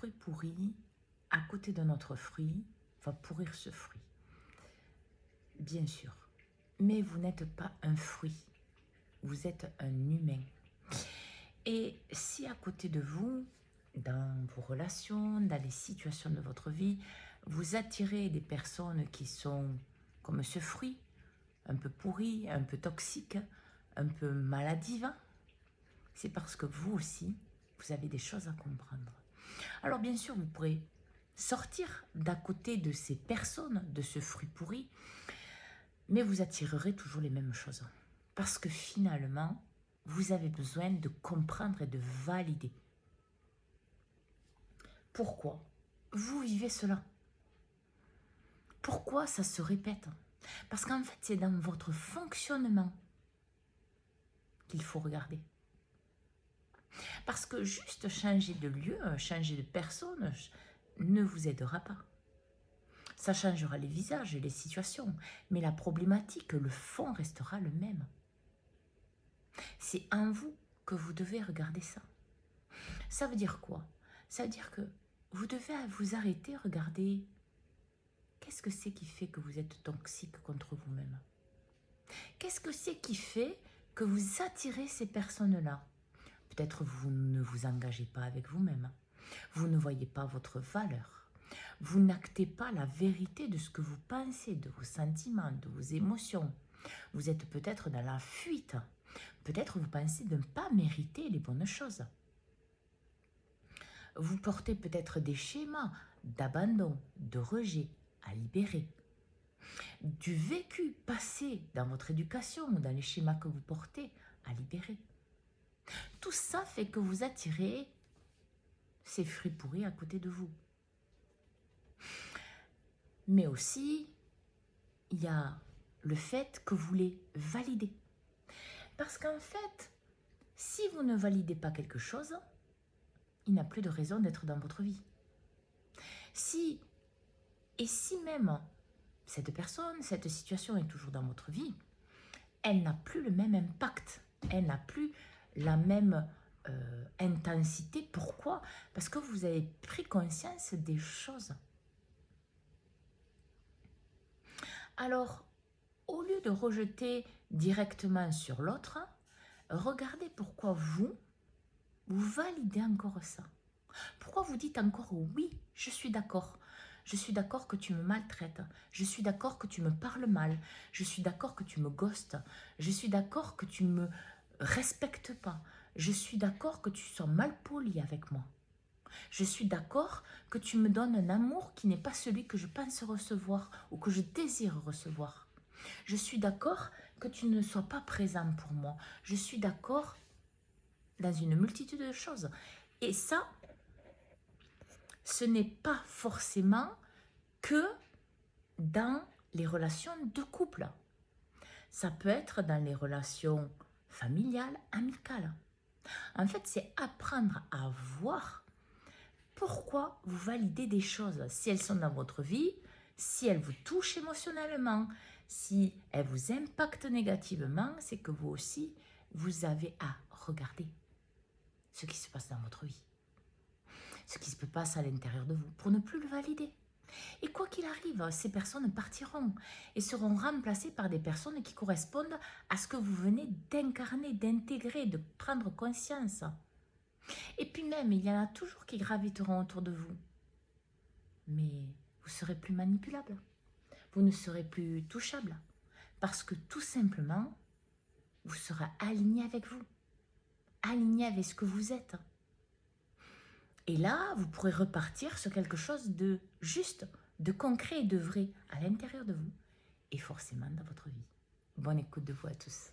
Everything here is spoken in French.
fruit pourri à côté d'un autre fruit va pourrir ce fruit. Bien sûr. Mais vous n'êtes pas un fruit. Vous êtes un humain. Et si à côté de vous, dans vos relations, dans les situations de votre vie, vous attirez des personnes qui sont comme ce fruit, un peu pourri, un peu toxique, un peu maladive, c'est parce que vous aussi, vous avez des choses à comprendre. Alors bien sûr, vous pourrez sortir d'à côté de ces personnes, de ce fruit pourri, mais vous attirerez toujours les mêmes choses. Parce que finalement, vous avez besoin de comprendre et de valider. Pourquoi vous vivez cela? Pourquoi ça se répète? Parce qu'en fait, c'est dans votre fonctionnement qu'il faut regarder. Parce que juste changer de lieu, changer de personne ne vous aidera pas. Ça changera les visages et les situations, mais la problématique, le fond restera le même. C'est en vous que vous devez regarder ça. Ça veut dire quoi? Ça veut dire que vous devez vous arrêter, regarder qu'est-ce que c'est qui fait que vous êtes toxique contre vous-même? Qu'est-ce que c'est qui fait que vous attirez ces personnes-là? Peut-être vous ne vous engagez pas avec vous-même. Vous ne voyez pas votre valeur. Vous n'actez pas la vérité de ce que vous pensez, de vos sentiments, de vos émotions. Vous êtes peut-être dans la fuite. Peut-être vous pensez de ne pas mériter les bonnes choses. Vous portez peut-être des schémas d'abandon, de rejet à libérer. Du vécu passé dans votre éducation ou dans les schémas que vous portez à libérer. Tout ça fait que vous attirez ces fruits pourris à côté de vous. Mais aussi, il y a le fait que vous les validez. Parce qu'en fait, si vous ne validez pas quelque chose, il n'a plus de raison d'être dans votre vie. Si même cette personne, cette situation est toujours dans votre vie, elle n'a plus le même impact, elle n'a plus la même intensité. Pourquoi? Parce que vous avez pris conscience des choses. Alors, au lieu de rejeter directement sur l'autre, regardez pourquoi vous validez encore ça. Pourquoi vous dites encore oui, je suis d'accord. Je suis d'accord que tu me maltraites. Je suis d'accord que tu me parles mal. Je suis d'accord que tu me ghostes. Je suis d'accord que tu ne me respectes pas. Je suis d'accord que tu sois mal poli avec moi. Je suis d'accord que tu me donnes un amour qui n'est pas celui que je pense recevoir ou que je désire recevoir. Je suis d'accord que tu ne sois pas présent pour moi. Je suis d'accord dans une multitude de choses. Et ça, ce n'est pas forcément que dans les relations de couple. Ça peut être dans les relations familiales, amicales. En fait, c'est apprendre à voir pourquoi vous validez des choses. Si elles sont dans votre vie, si elles vous touchent émotionnellement, si elles vous impactent négativement, c'est que vous aussi, vous avez à regarder ce qui se passe dans votre vie. Ce qui se passe à l'intérieur de vous, pour ne plus le valider. Et quoi qu'il arrive, ces personnes partiront et seront remplacées par des personnes qui correspondent à ce que vous venez d'incarner, d'intégrer, de prendre conscience. Et puis même, il y en a toujours qui graviteront autour de vous. Mais vous serez plus manipulable. Vous ne serez plus touchable. Parce que tout simplement, vous serez aligné avec vous. Aligné avec ce que vous êtes. Et là, vous pourrez repartir sur quelque chose de juste, de concret et de vrai à l'intérieur de vous et forcément dans votre vie. Bonne écoute de vous à tous.